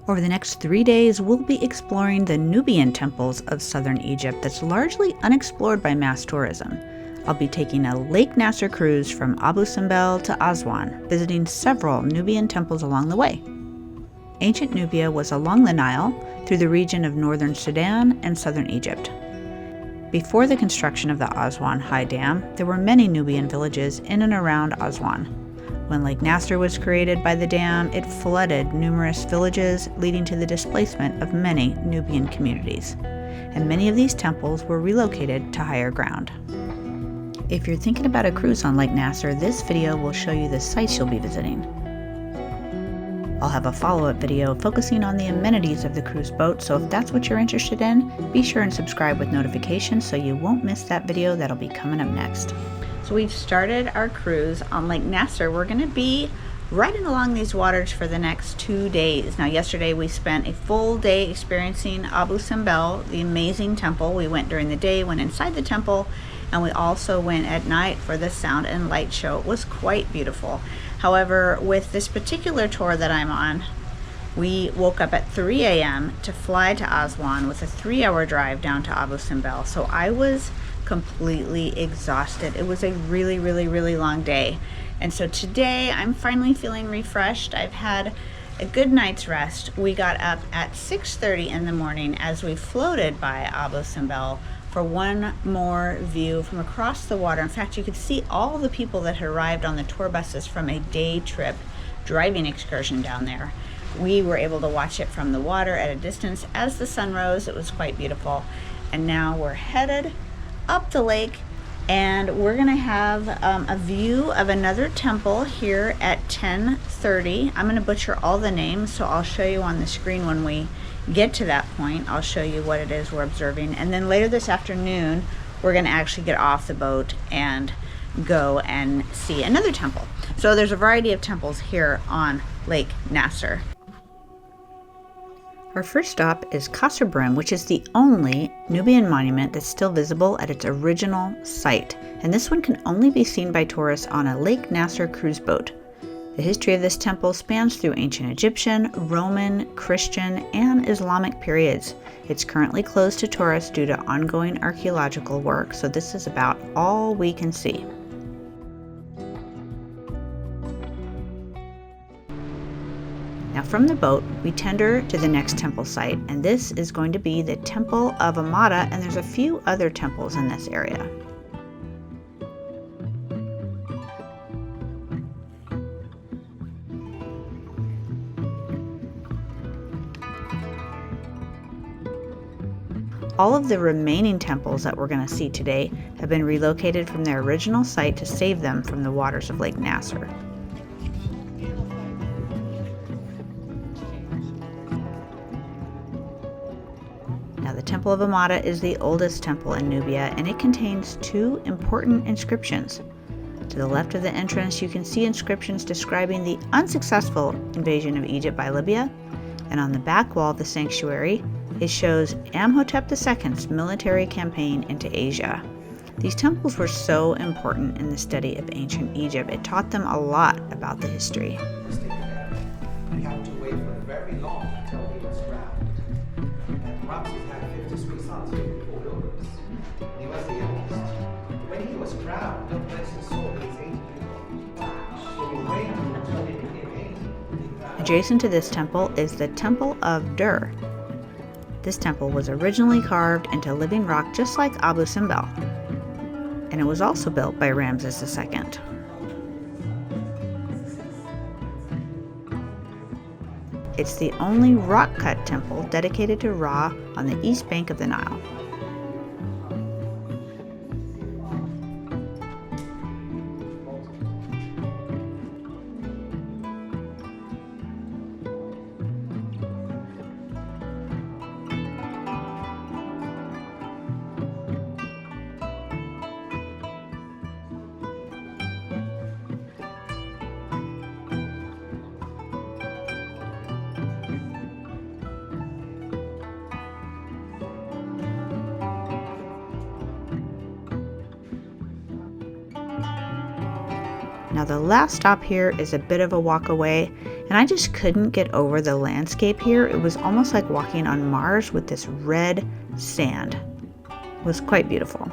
Over the next 3 days, we'll be exploring the Nubian temples of southern Egypt that's largely unexplored by mass tourism. I'll be taking a Lake Nasser cruise from Abu Simbel to Aswan, visiting several Nubian temples along the way. Ancient Nubia was along the Nile, through the region of northern Sudan and southern Egypt. Before the construction of the Aswan High Dam, there were many Nubian villages in and around Aswan. When Lake Nasser was created by the dam, it flooded numerous villages, leading to the displacement of many Nubian communities. And many of these temples were relocated to higher ground. If you're thinking about a cruise on Lake Nasser, this video will show you the sites you'll be visiting. I'll have a follow-up video focusing on the amenities of the cruise boat, so if that's what you're interested in, be sure and subscribe with notifications so you won't miss that video that'll be coming up next. So we've started our cruise on Lake Nasser. We're going to be riding along these waters for the next 2 days. Now, yesterday we spent a full day experiencing Abu Simbel, the amazing temple. We went during the day, went inside the temple, and we also went at night for the sound and light show. It was quite beautiful. However, with this particular tour that I'm on, we woke up at 3 a.m. to fly to Aswan with a 3-hour drive down to Abu Simbel. So I was completely exhausted. It was a really, really, really long day. And so today I'm finally feeling refreshed. I've had a good night's rest. We got up at 6:30 in the morning as we floated by Abu Simbel for one more view from across the water. In fact, you could see all the people that had arrived on the tour buses from a day trip driving excursion down there. We were able to watch it from the water at a distance as the sun rose. It was quite beautiful. And now we're headed up the lake, and we're gonna have a view of another temple here at 10:30. I'm gonna butcher all the names, so I'll show you on the screen when we get to that point. I'll show you what it is we're observing, and then later this afternoon we're going to actually get off the boat and go and see another temple. So there's a variety of temples here on Lake Nasser. Our first stop is Qasr Ibrim, which is the only Nubian monument that's still visible at its original site, and this one can only be seen by tourists on a Lake Nasser cruise boat. The history of this temple spans through ancient Egyptian, Roman, Christian, and Islamic periods. It's currently closed to tourists due to ongoing archaeological work, so this is about all we can see. Now from the boat, we tender to the next temple site, and this is going to be the Temple of Amada, and there's a few other temples in this area. All of the remaining temples that we're going to see today have been relocated from their original site to save them from the waters of Lake Nasser. Now, the Temple of Amada is the oldest temple in Nubia, and it contains 2 important inscriptions. To the left of the entrance, you can see inscriptions describing the unsuccessful invasion of Egypt by Libya, and on the back wall of the sanctuary, it shows Amhotep II's military campaign into Asia. These temples were so important in the study of ancient Egypt. It taught them a lot about the history. We have to wait for very long until he was crowned. And Ramses had 53 sons, 54 daughters. He was the youngest. When he was crowned, the princes saw these 8 people. So we waited until he became 80. Adjacent to this temple is the Temple of Derr. This temple was originally carved into living rock just like Abu Simbel, and it was also built by Ramses II. It's the only rock-cut temple dedicated to Ra on the east bank of the Nile. Now the last stop here is a bit of a walk away, And I just couldn't get over the landscape here. It was almost like walking on Mars with this red sand. It was quite beautiful.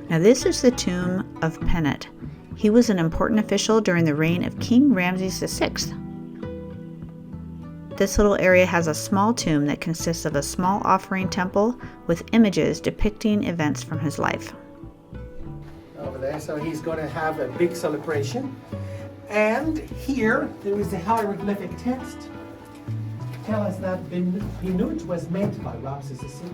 Now this is the tomb of Pennut. He was an important official during the reign of King Ramses VI. This little area has a small tomb that consists of a small offering temple with images depicting events from his life. Over there, so he's going to have a big celebration. And here, there is a hieroglyphic text. Tell us that Pennut was made by Ramses VI,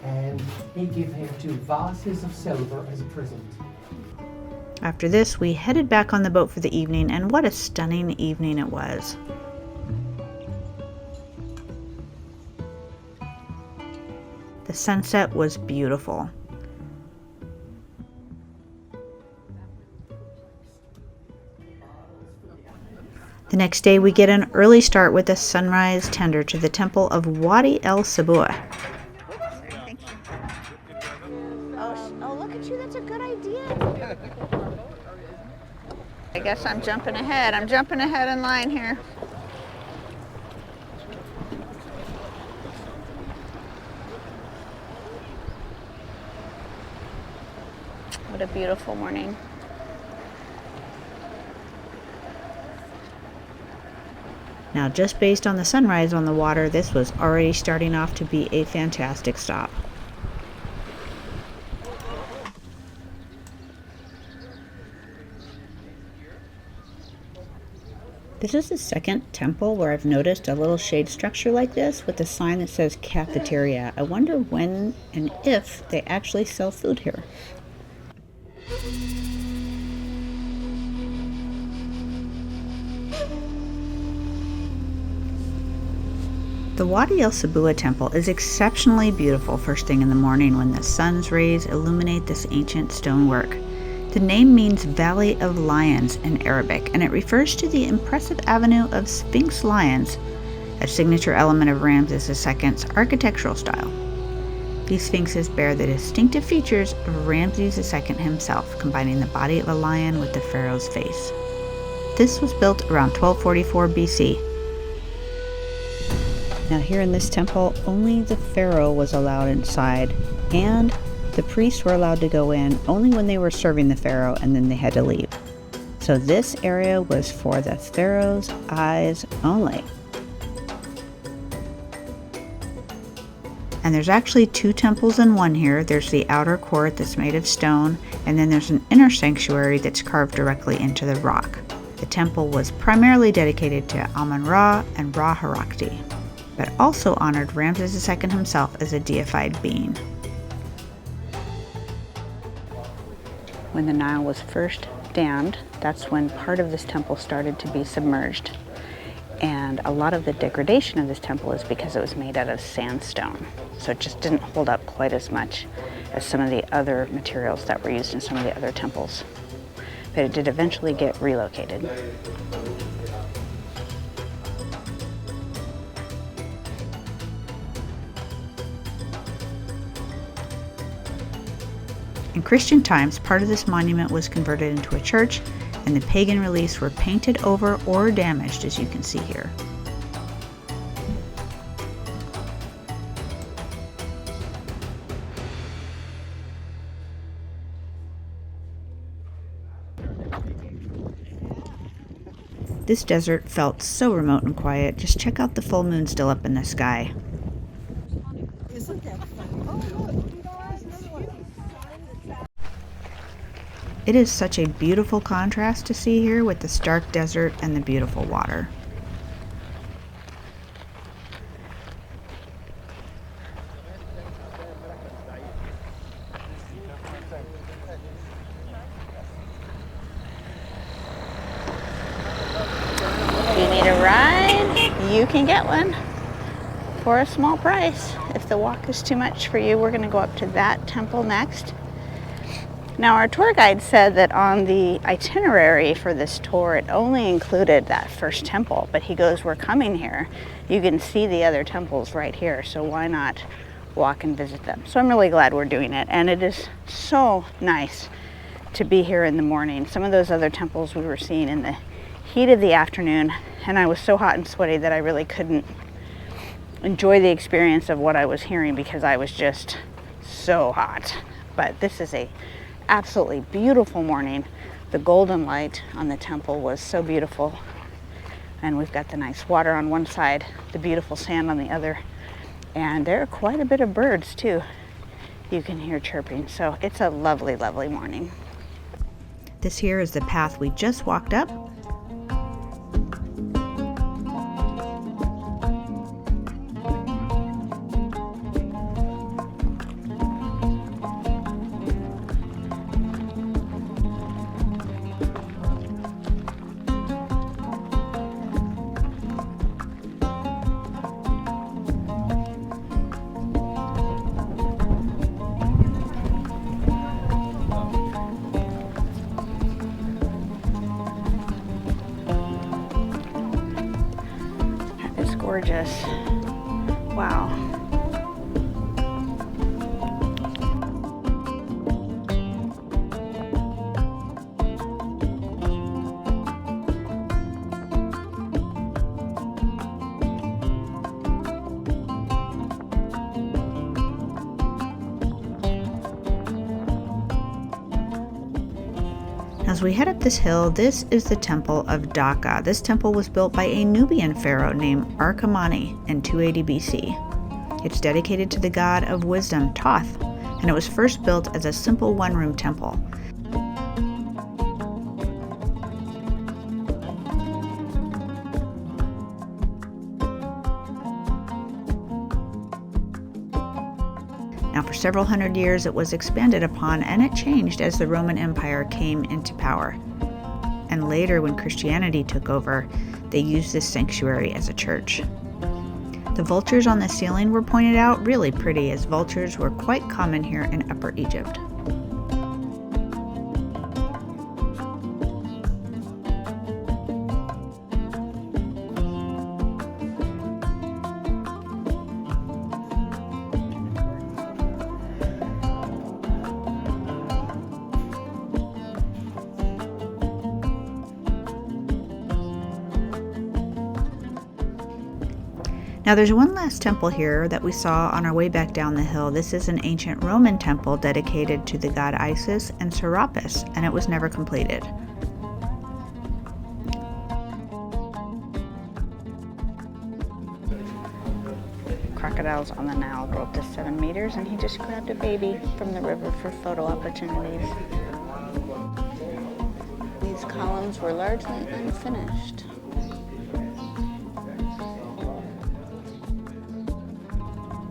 and he gave him 2 vases of silver as a present. After this, we headed back on the boat for the evening, and what a stunning evening it was. The sunset was beautiful. The next day, we get an early start with a sunrise tender to the temple of Wadi el-Sebua. Oh, look at you. That's a good idea. I guess I'm jumping ahead. I'm jumping ahead in line here. What a beautiful morning. Now, just based on the sunrise on the water, this was already starting off to be a fantastic stop. This is the second temple where I've noticed a little shade structure like this with a sign that says cafeteria. I wonder when and if they actually sell food here. The Wadi el-Sebua temple is exceptionally beautiful first thing in the morning when the sun's rays illuminate this ancient stonework. The name means Valley of Lions in Arabic, and it refers to the impressive avenue of Sphinx lions, a signature element of Ramses II's architectural style. These sphinxes bear the distinctive features of Ramses II himself, combining the body of a lion with the pharaoh's face. This was built around 1244 BC. Now here in this temple, only the pharaoh was allowed inside, and the priests were allowed to go in only when they were serving the pharaoh, and then they had to leave. So this area was for the pharaoh's eyes only. And there's actually 2 temples in one here. There's the outer court that's made of stone, and then there's an inner sanctuary that's carved directly into the rock. The temple was primarily dedicated to Amun-Ra and Ra-Harakti, but also honored Ramses II himself as a deified being. When the Nile was first dammed, that's when part of this temple started to be submerged. And a lot of the degradation of this temple is because it was made out of sandstone. So it just didn't hold up quite as much as some of the other materials that were used in some of the other temples. But it did eventually get relocated. In Christian times, part of this monument was converted into a church, and the pagan reliefs were painted over or damaged, as you can see here. This desert felt so remote and quiet. Just check out the full moon still up in the sky. Isn't that fun? Oh, look. It is such a beautiful contrast to see here with the stark desert and the beautiful water. If you need a ride, you can get one for a small price. If the walk is too much for you, we're going to go up to that temple next. Now, our tour guide said that on the itinerary for this tour, it only included that first temple, but he goes, we're coming here. You can see the other temples right here, so why not walk and visit them? So I'm really glad we're doing it, and it is so nice to be here in the morning. Some of those other temples we were seeing in the heat of the afternoon, and I was so hot and sweaty that I really couldn't enjoy the experience of what I was hearing because I was just so hot. But this is a absolutely beautiful morning. The golden light on the temple was so beautiful, and we've got the nice water on one side, the beautiful sand on the other, and there are quite a bit of birds too you can hear chirping. So it's a lovely, lovely morning. This here is the path we just walked up. Gorgeous. Wow. As we head up this hill, this is the temple of Dakka. This temple was built by a Nubian pharaoh named Arkamani in 280 BC. It's dedicated to the god of wisdom, Thoth, and it was first built as a simple one-room temple. Now, for several hundred years, it was expanded upon, and it changed as the Roman Empire came into power. And later, when Christianity took over, they used this sanctuary as a church. The vultures on the ceiling were pointed out really pretty, as vultures were quite common here in Upper Egypt. Now there's one last temple here that we saw on our way back down the hill. This is an ancient Roman temple dedicated to the god Isis and Serapis, and it was never completed. Crocodiles on the Nile go up to 7 meters, and he just grabbed a baby from the river for photo opportunities. These columns were largely unfinished.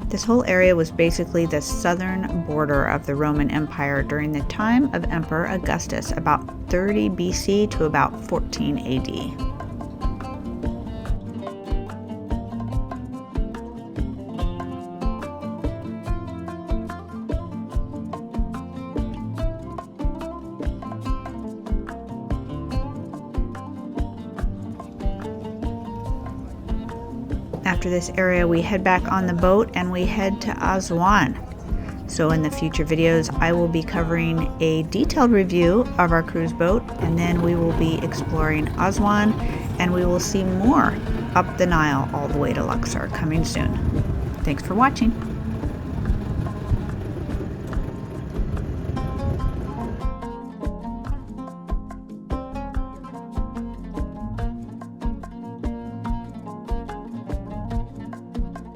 This whole area was basically the southern border of the Roman Empire during the time of Emperor Augustus, about 30 BC to about 14 AD. After this area, we head back on the boat and we head to Aswan. So in the future videos, I will be covering a detailed review of our cruise boat, and then we will be exploring Aswan, and we will see more up the Nile all the way to Luxor coming soon. Thanks for watching.